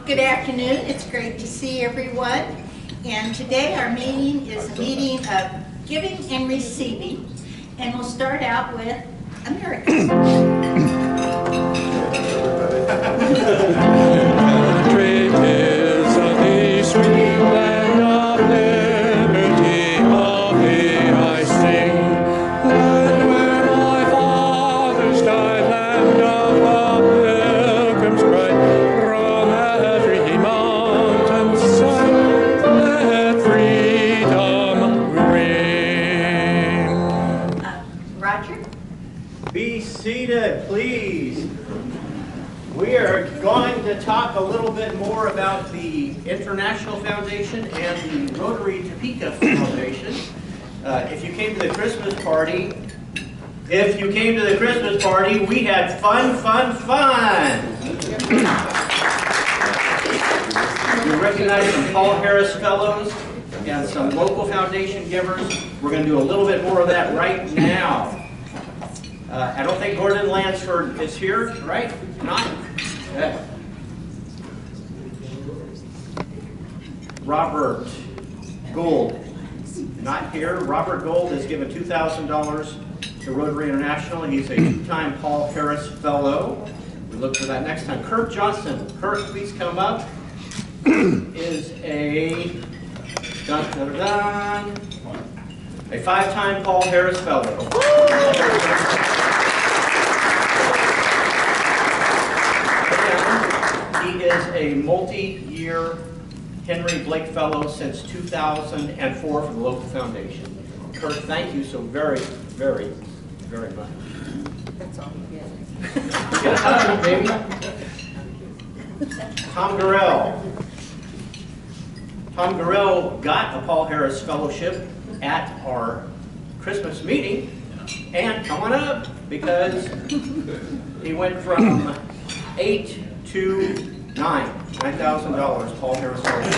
Good afternoon. It's great to see everyone. And today our meeting is a meeting of giving and receiving. And we'll start out with America. Country is the sweet land of liberty, of thee I sing. Land where my fathers died, land of the pilgrim's pride, from every mountain side, let freedom ring. Roger? Be seated, please. We are going to talk a little bit more about the International Foundation and the Rotary Topeka Foundation. If you came to the Christmas party, we had fun. We recognize some Paul Harris Fellows and some local foundation givers. We're going to do a little bit more of that right now. I don't think Gordon Lansford is here, right? Not? Okay. Robert Gould, not here. Robert Gould has given $2,000 to Rotary International. He's a two-time Paul Harris Fellow. We look for that next time. Kurt Johnson. Kurt, please come up. Is a a five-time Paul Harris Fellow. He is a multi-year Henry Blake Fellow since 2004 for the local foundation. Kurt, thank you so very much. That's all you get. Get a hug, baby. Tom Gurrell. Tom Gurrell got a Paul Harris Fellowship at our Christmas meeting, and come on up, because he went from 8 to $9,000 Paul Harris Fellowship.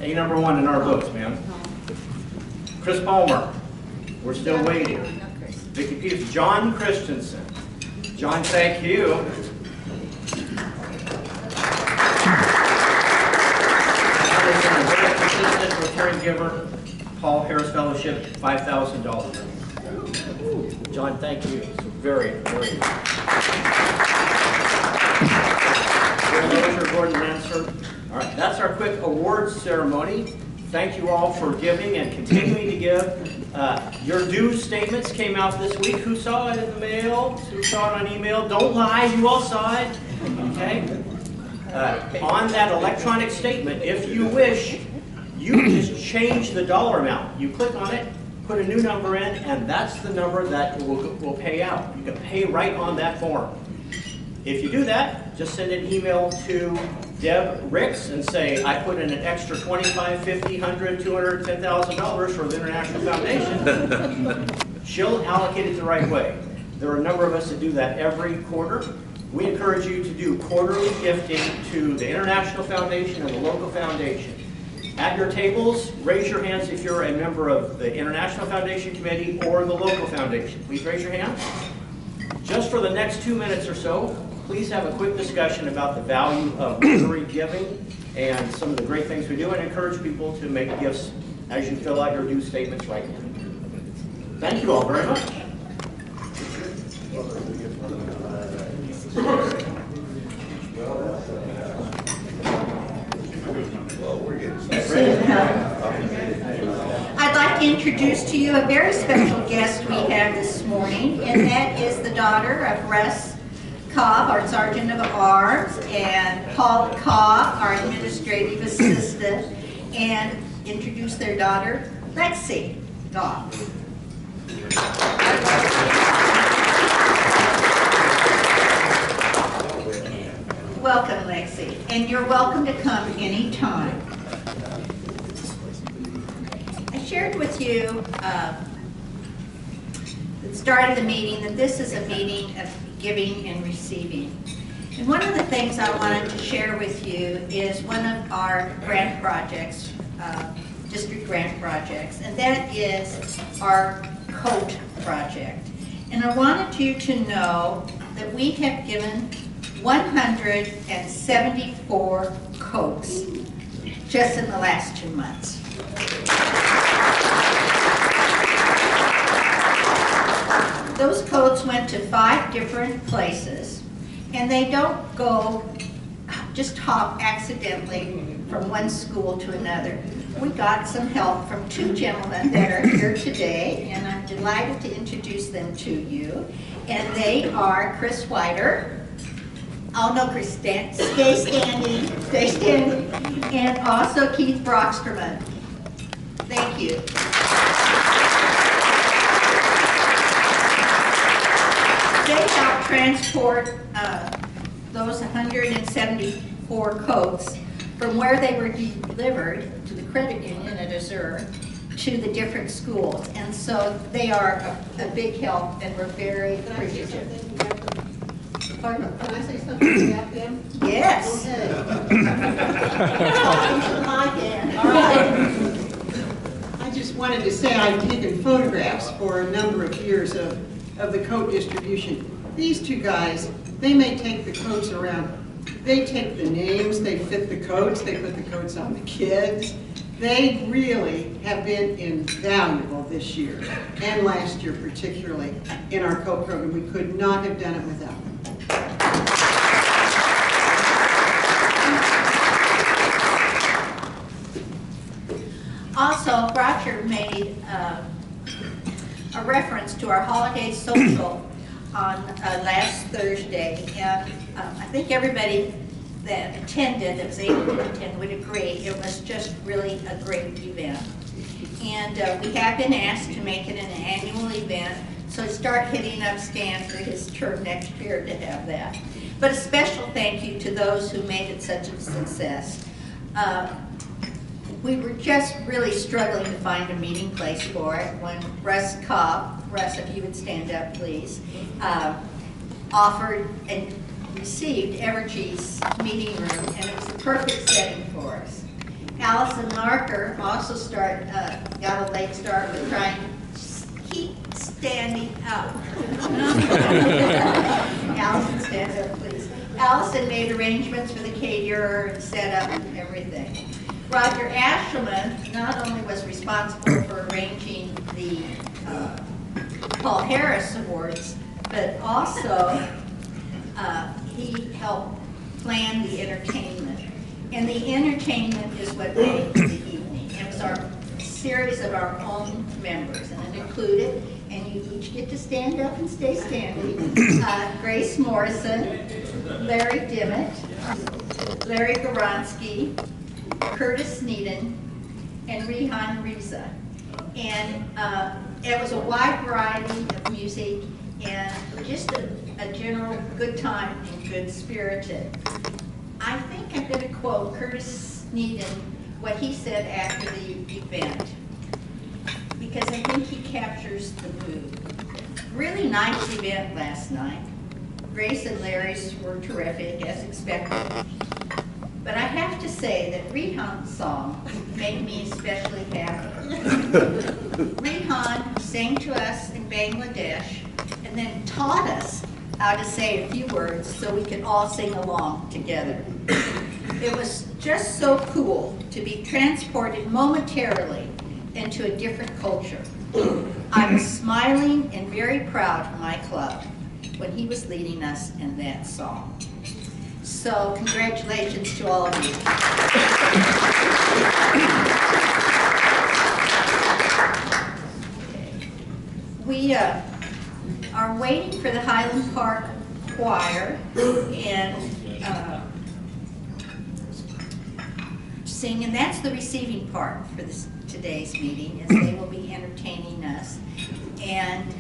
A number one in our books, man. Chris Palmer, we're still waiting. Vicki Peters, John Christensen. John, thank you. Consistent return giver, Paul Harris Fellowship, $5,000. John, thank you. So very much. Gordon Lansford. All right, that's our quick awards ceremony. Thank you all for giving and continuing to give. Your due statements came out this week. Who saw it in the mail? Who saw it on email? Don't lie, you all saw it. Okay? On that electronic statement, if you wish, you can just change the dollar amount. You click on it, put a new number in, and that's the number that will pay out. You can pay right on that form. If you do that, just send an email to Deb Ricks and say, I put in an extra $25, $50, $100, $200, $10,000 for the International Foundation. She'll allocate it the right way. There are a number of us that do that every quarter. We encourage you to do quarterly gifting to the International Foundation and the local foundation. At your tables, raise your hands if you're a member of the International Foundation Committee or the local foundation. Please raise your hands. Just for the next 2 minutes or so, please have a quick discussion about the value of Rotary giving and some of the great things we do, and encourage people to make gifts as you fill out your due statements right now. Thank you all very much. I'd like to introduce to you a very special guest we have this morning, and that is the daughter of Russ Cobb, our Sergeant of Arms, and Paul Cobb, our Administrative Assistant, and introduce their daughter, Lexi Cobb. Welcome, Lexi, and you're welcome to come anytime. I shared with you at the start of the meeting that this is a meeting of giving and receiving. And one of the things I wanted to share with you is one of our grant projects, district grant projects, and that is our coat project. And I wanted you to know that we have given 174 coats just in the last 2 months. Those coats went to 5 different places, and they don't go just hop accidentally from one school to another. We got some help from 2 gentlemen that are here today, and I'm delighted to introduce them to you. And they are Chris Whiter. Oh no, Chris, stay standing, and also Keith Brocksterman. Thank you. They helped transport those 174 coats from where they were delivered to the credit union at Azure to the different schools. And so they are a big help, and we're very appreciative. Pardon? Can I say something about them? Yes. Okay. All right. I just wanted to say I've taken photographs for a number of years of the coat distribution. These 2 guys, they may take the coats around. They take the names, they fit the coats, they put the coats on the kids. They really have been invaluable this year, and last year particularly, in our coat program. We could not have done it without them. Also, Roger made a reference to our holiday social on last Thursday, and I think everybody that attended, that was able to attend, would agree it was just really a great event. And we have been asked to make it an annual event, so start hitting up Stan for his term next year to have that. But a special thank you to those who made it such a success. We were just really struggling to find a meeting place for it when Russ Cobb, Russ, if you would stand up please, offered and received Evergy's meeting room, and it was the perfect setting for us. Allison Marker also got a late start with trying to keep standing up. Allison, stand up please. Allison made arrangements for the caterer and set up everything. Roger Ashelman not only was responsible for arranging the Paul Harris Awards, but also he helped plan the entertainment. And the entertainment is what made the evening. It was our series of our own members, and it included, and you each get to stand up and stay standing, Grace Morrison, Larry Dimmitt, Larry Goronsky, Curtis Sneeden, and Rehan Riza. And it was a wide variety of music and just a general good time and good spirited. I think I'm going to quote Curtis Sneeden, what he said after the event, because I think he captures the mood. Really nice event last night. Grace and Larry's were terrific, as expected. But I have to say that Rehan's song made me especially happy. Rehan sang to us in Bangladesh and then taught us how to say a few words so we could all sing along together. It was just so cool to be transported momentarily into a different culture. I was smiling and very proud of my club when he was leading us in that song. So congratulations to all of you. We are waiting for the Highland Park Choir and sing, and that's the receiving part for today's meeting, is they will be entertaining us. And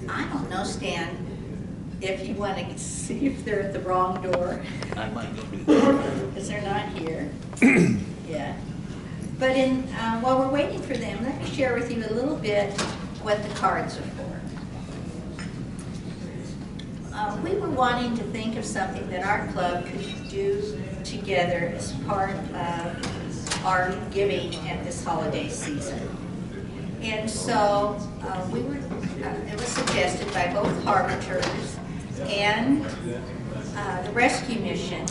I don't know, Stan, if you want to see if they're at the wrong door. I might go do that. Because they're not here yet. But while we're waiting for them, let me share with you a little bit what the cards are for. We were wanting to think of something that our club could do together as part of our giving at this holiday season. And so it was suggested by both harbingers and the rescue mission.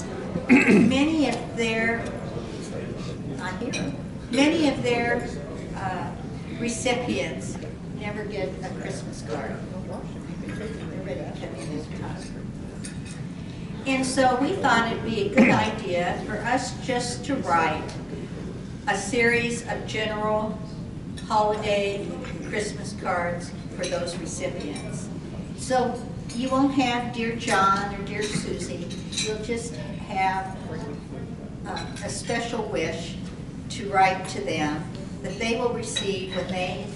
Many of their, not here, many of their recipients never get a Christmas card. And so we thought it'd be a good idea for us just to write a series of general holiday Christmas cards for those recipients. So you won't have Dear John or Dear Susie. You'll just have a special wish to write to them that they will receive when they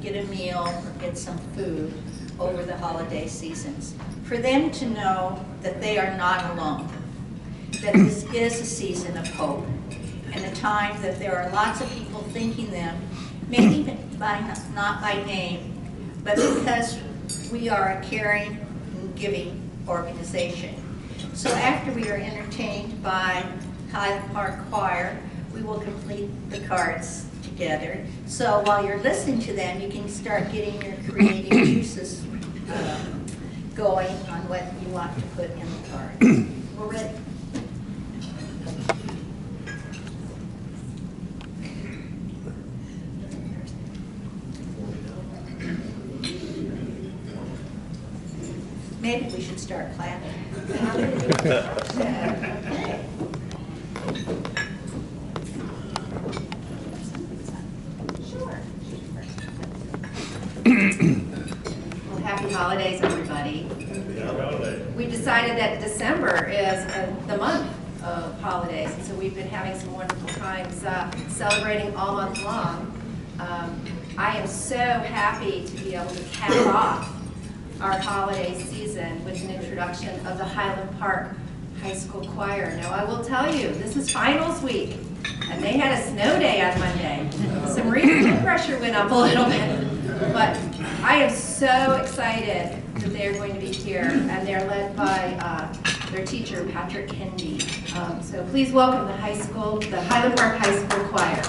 get a meal or get some food over the holiday seasons. For them to know that they are not alone, that this is a season of hope, and a time that there are lots of people thinking them, maybe not by name, but because we are a caring and giving organization. So after we are entertained by Highland Park Choir, we will complete the cards together. So while you're listening to them, you can start getting your creative juices going on what you want to put in the card. We're ready. Maybe we should start clapping. Sure. Well, happy holidays, everybody. We decided that December is the month of holidays, and so we've been having some wonderful times celebrating all month long. I am so happy to be able to cap off our holiday season with an introduction of the Highland Park High School Choir. Now, I will tell you, this is finals week, and they had a snow day on Monday. Some blood pressure went up a little bit, but I am so excited that they're going to be here, and they're led by their teacher, Patrick Kendi. So please welcome the Highland Park High School Choir.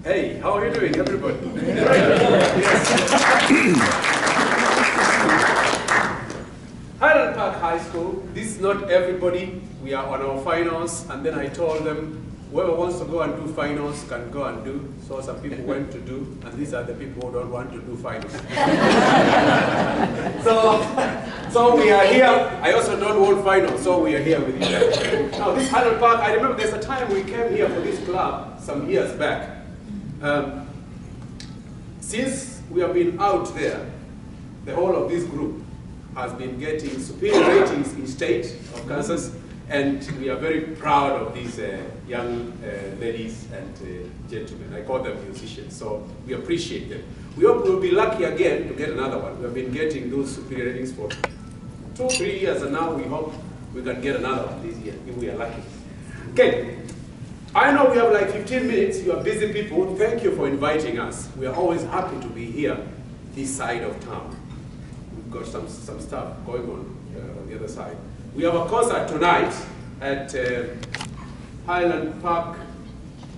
Hey, how are you doing, everybody? Highland Park High School, this is not everybody. We are on our finals, and then I told them, whoever wants to go and do finals can go and do. So some people went to do, and these are the people who don't want to do finals. so we are here. I also don't want finals, so we are here with you. Now this Highland Park, I remember there's a time we came here for this club some years back. Since we have been out there, the whole of this group has been getting superior ratings in state of Kansas, and we are very proud of these young ladies and gentlemen. I call them musicians, so we appreciate them. We hope we'll be lucky again to get another one. We have been getting those superior ratings for 2-3 years, and now we hope we can get another one this year, if we are lucky. Okay, I know we have like 15 minutes. You are busy people. Thank you for inviting us. We are always happy to be here, this side of town. We've got some stuff going on the other side. We have a concert tonight at Highland Park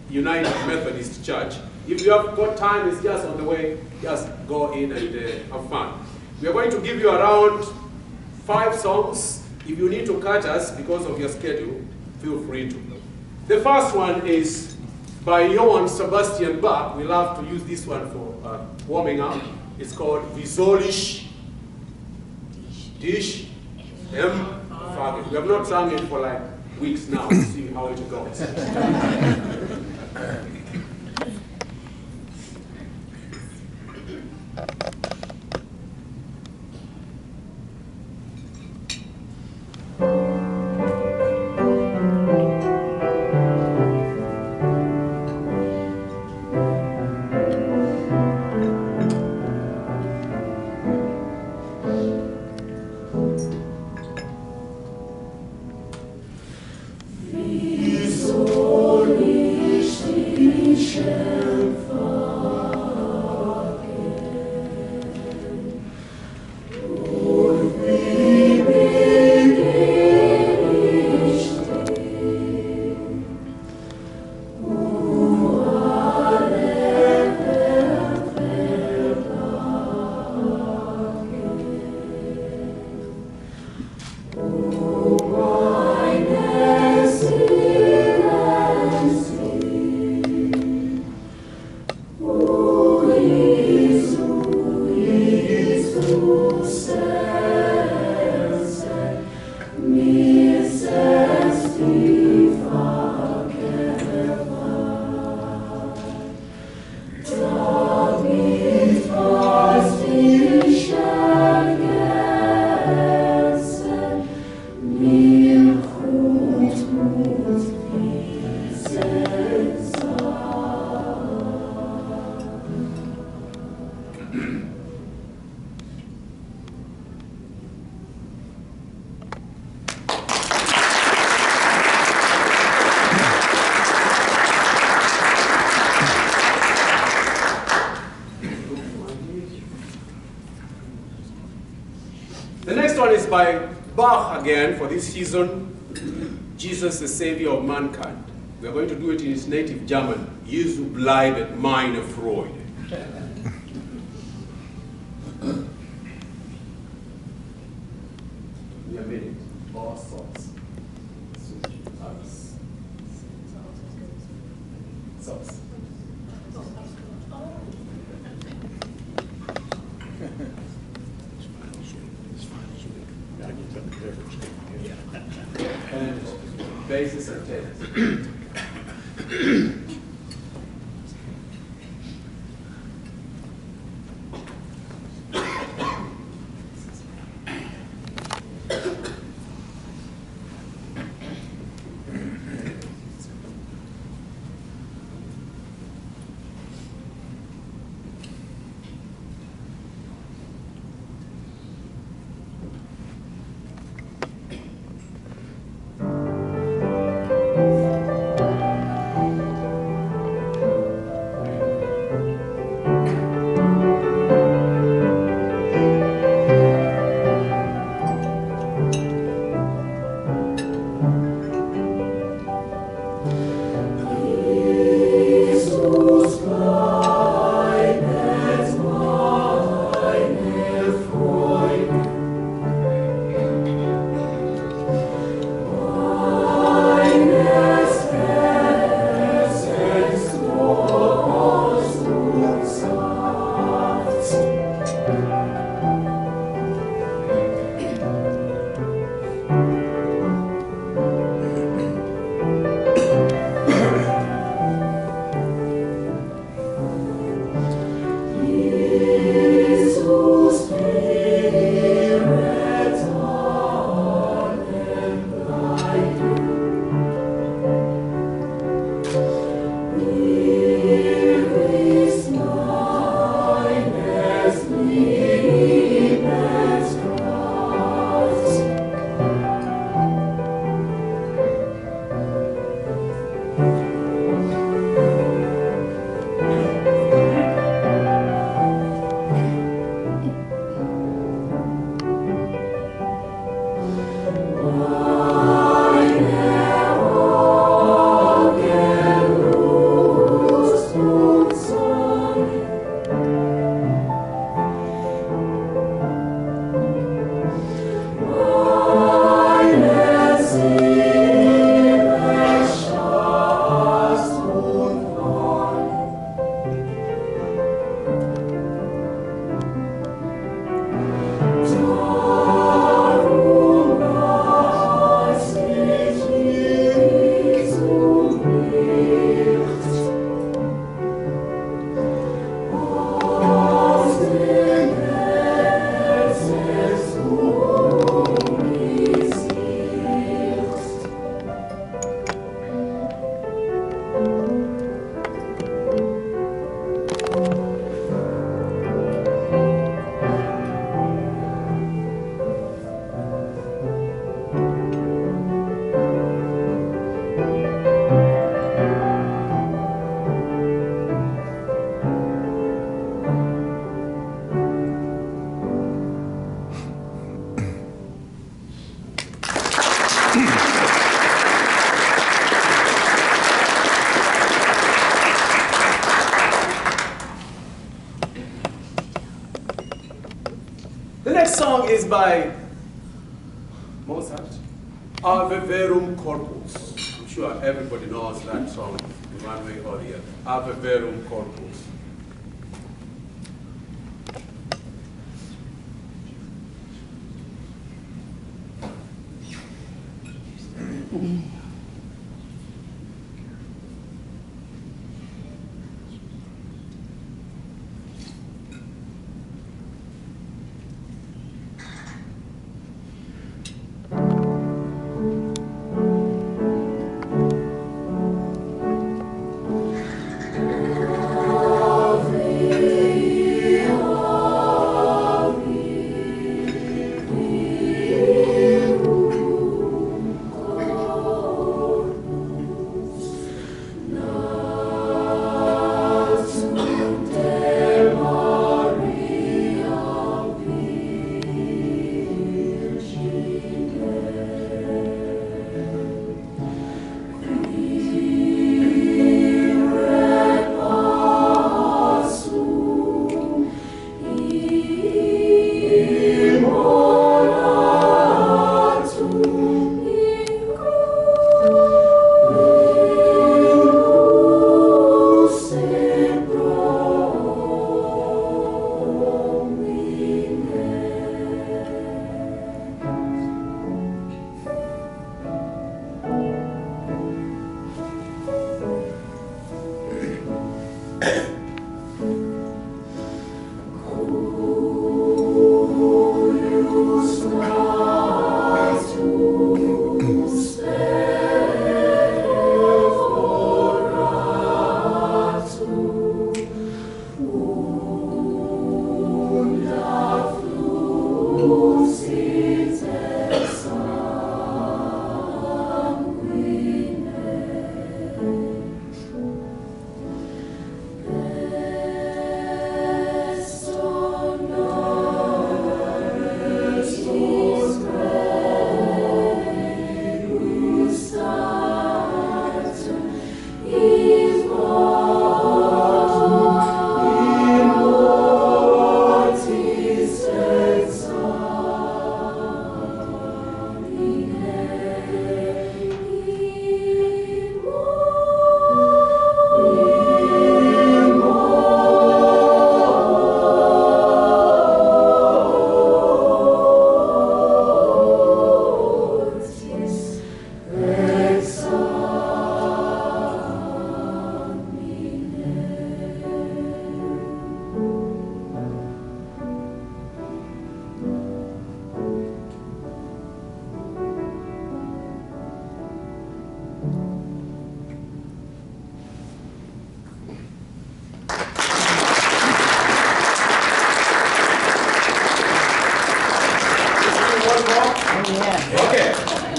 United Methodist Church. If you have got time, it's just on the way, just go in and have fun. We are going to give you around 5 songs. If you need to cut us because of your schedule, feel free to. The first one is by Johann Sebastian Bach. We love to use this one for warming up. It's called Wie soll ich dich empfangen. We have not sung it for like weeks now to see how it goes. By Bach again for this season, Jesus the Savior of Mankind. We are going to do it in his native German. Jesu bleibt meine Freude. We are made all sorts. Sauce. And basses and tenors. The next song is by Mozart, Ave Verum Corpus. I'm sure everybody knows that song in one way or the other. Ave Verum Corpus.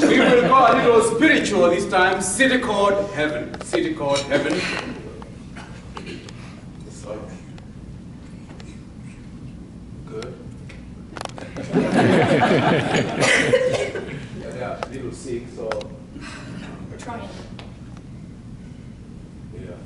We will go a little spiritual this time. City called heaven. City called heaven. Good. They are a little sick, so We're trying. yeah.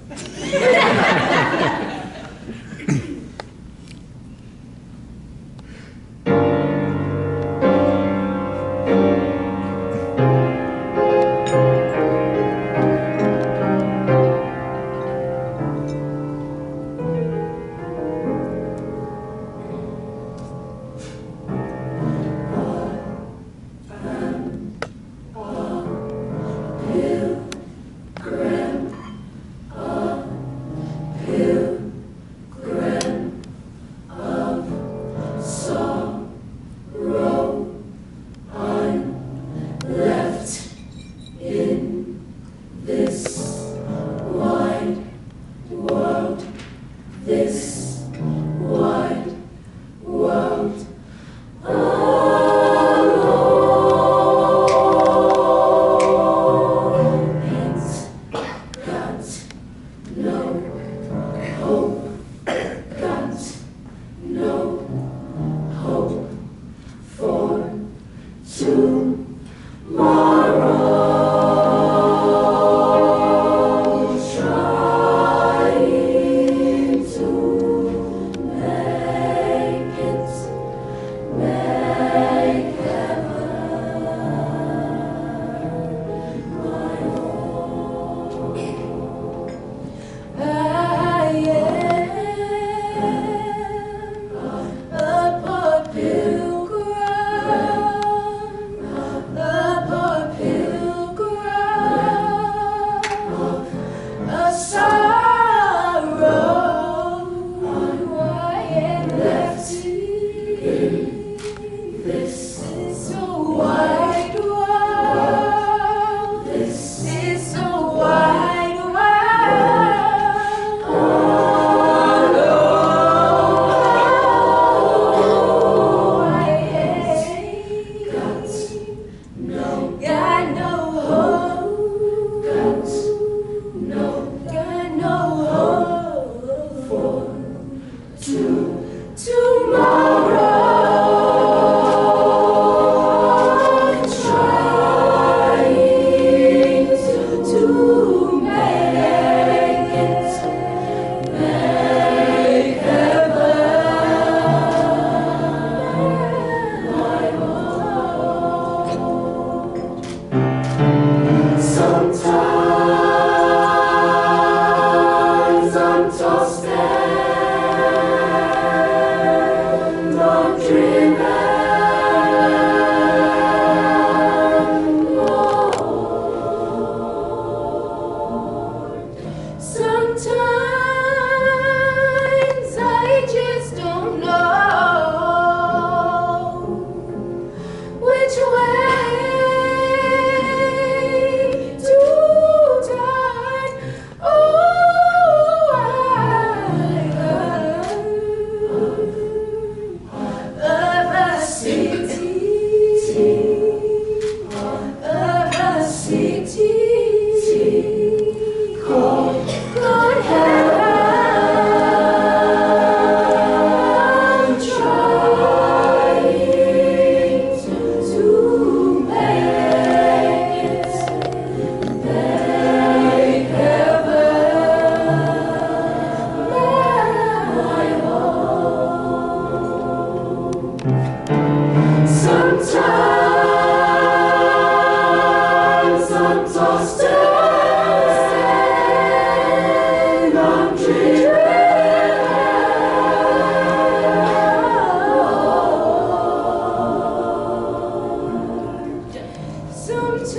Sometimes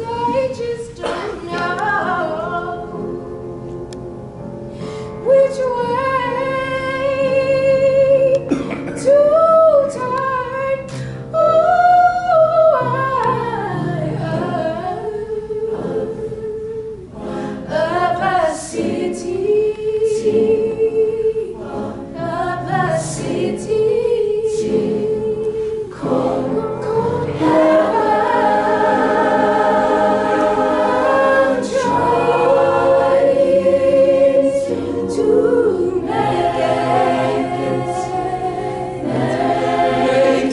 I just don't know which way to turn. Oh, of a city, called heaven, trying to make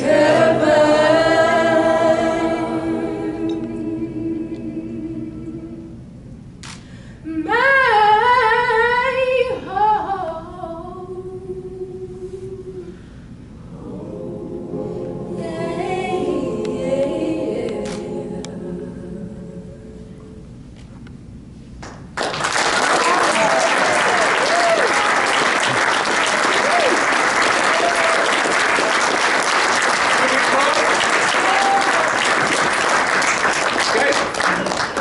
heaven my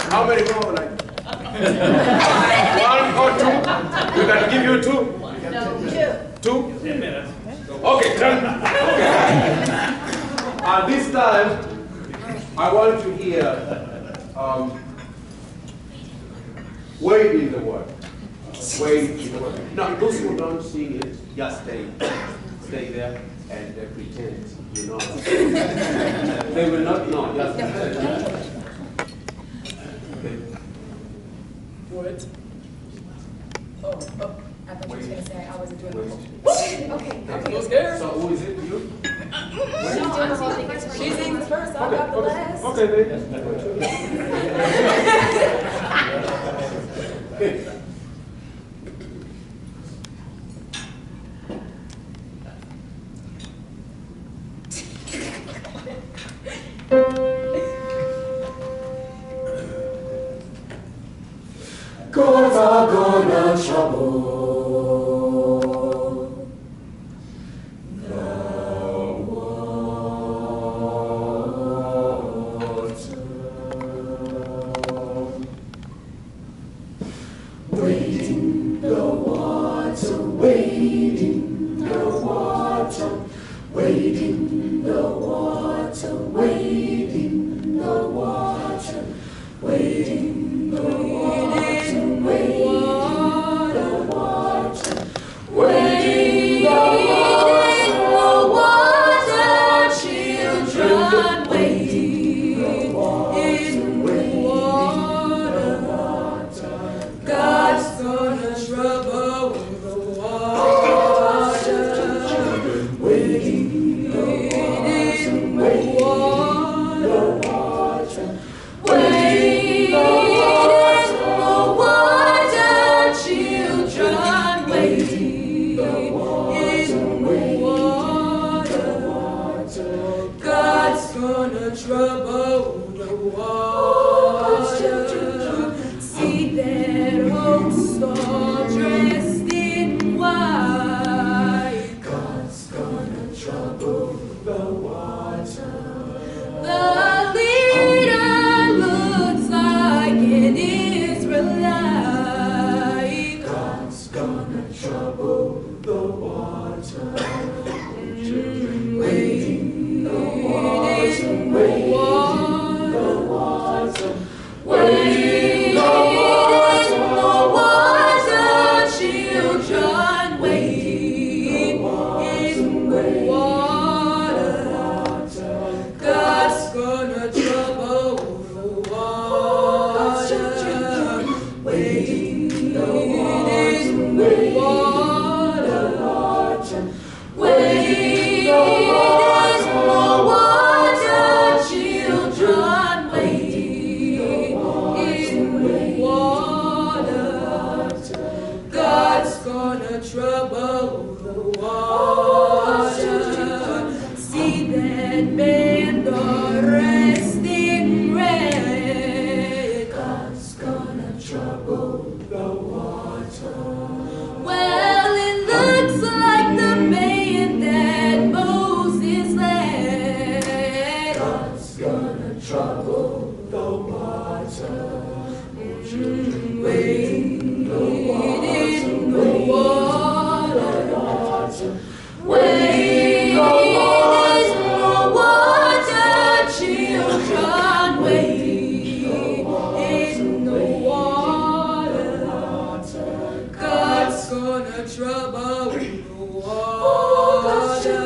How many more? Like one or two? We can give you two. No, Two? 10 minutes. Okay, done. This time, I want to hear wait in the word. Wait in the word. Now, those who don't sing it, just stay there and pretend you know. They will not know. Just pretend. What? Oh, I thought you were going to say I wasn't doing it. Okay. Who's scared? So who is it? You? She sings first, I got the last. Okay, baby. Gods are gonna trouble the water. Wade in the water, wade in the water, wade in the water, wade in the water, wade in the water. Trouble the water. See that old star dressed in white. God's gonna trouble the water. The leader looks like an Israelite. God's gonna trouble the water. Waiting the water, waiting the water. trouble the water. Oh, children, wade in the water. Wade in the water, children, wade in the water. God's gonna trouble the water.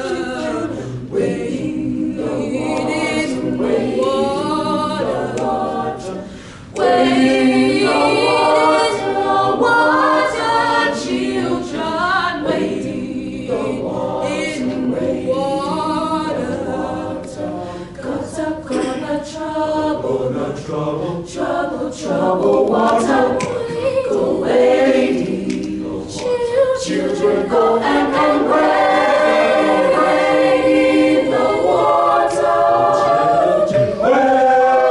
Wade in the water. Wade in the water, children, wade in the water. God's gonna trouble water. Go wading, children, go and wade in the water. Children, wade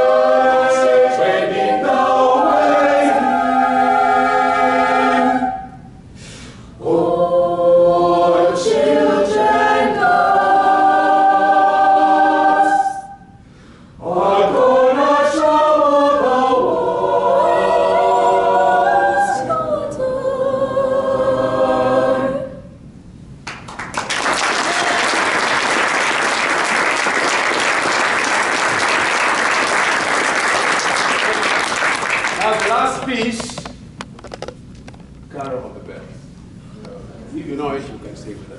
in the wade. Oh, children, are gonna trouble the water. Now the last piece, Carol of the Bell. If you know it, you can sing with it.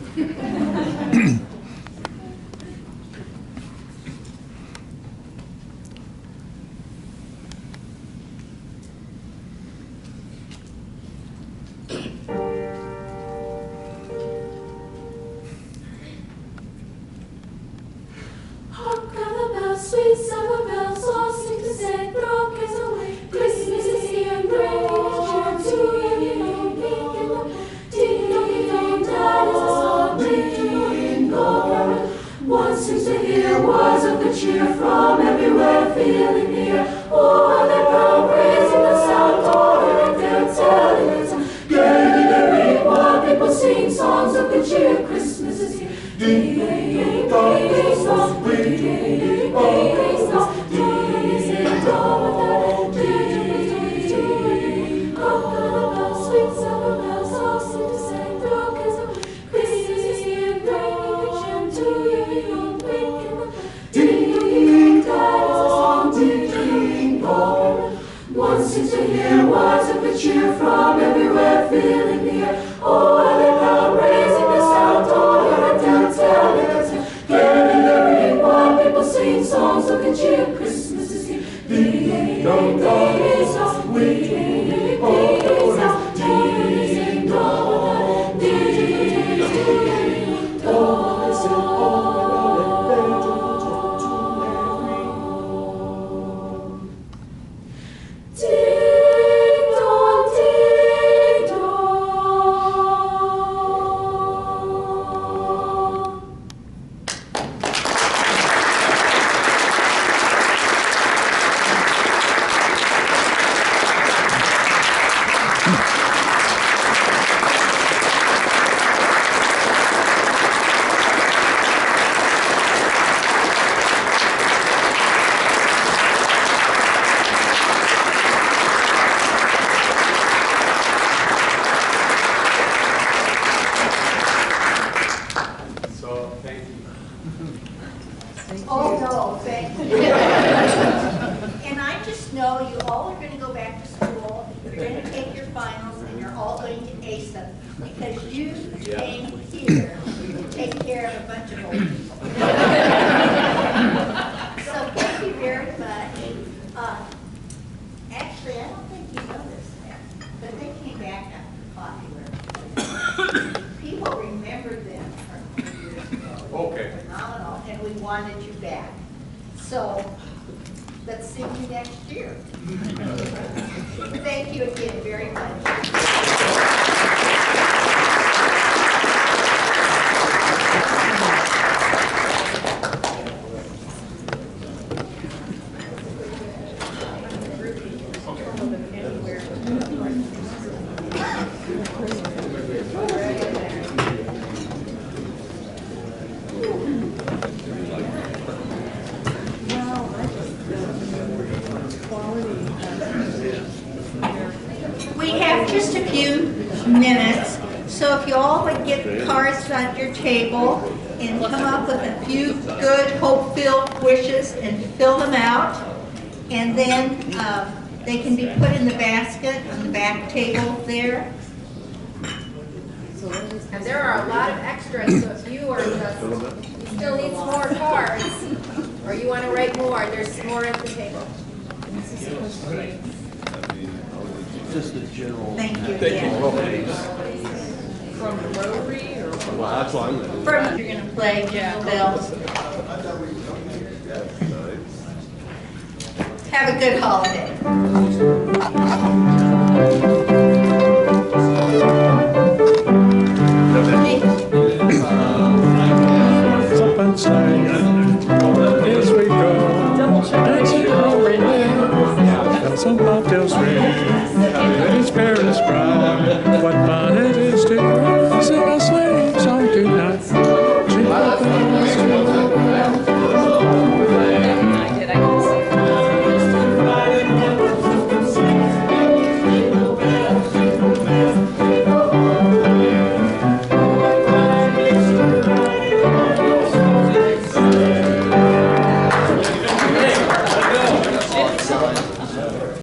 Hark the bells, sweet summer bells, all sing to say, throw cares away. Christmas is here, and bringing cheer to you. Ding dong dong, that is a song. Ding dong carol. One seems to hear words of good cheer from everywhere, feeling near. Oh, the bell raising the sound, oh, and they're telling it. Gaily they ring while people sing songs of good cheer. Christmas is here. Ding ding dong, ding dong, ding ding dong, ding dong, ding dong, ding ding. Hark the bells, sweet summer bells, all seem to say, throw cares away. Christmas is here, bringing good cheer to you. Ding ding, that is a song. Ding ding dong. One seems to hear words of good cheer from everywhere, feeling near. Oh, and the bell raising the sound, oh, and telling it. Getting the ring while people sing songs of good cheer. Christmas is here. Ding dong dong, ding dong, ding dong, ding dong, ding dong. Ding dong, ding dong. So, thank you. Oh, no, thank you. And I just know you all are going to go back to school, you're going to take your finals, and you're all going to ace them, because you came here to take care of a bunch of old people. So thank you very much. Actually, I don't think you know this yet, but they came back after coffee. People remembered them from 2 years ago. Okay. Phenomenal, and we wanted you back. So let's see you next year. Thank you again very much. just a few minutes. So if you all would get cards at your table and come up with a few good hope-filled wishes and fill them out. And then they can be put in the basket on the back table there. And there are a lot of extras, so if you are just, you still need some more cards, or you want to write more, there's more at the table. Just the general. Thank you. From the Rotary or? Well, that's what I'm gonna do. From, you're going to play Jingle Bells. Have a good holiday. Up and sleigh, here we go. Dancing all the way, bells and bobtails ring.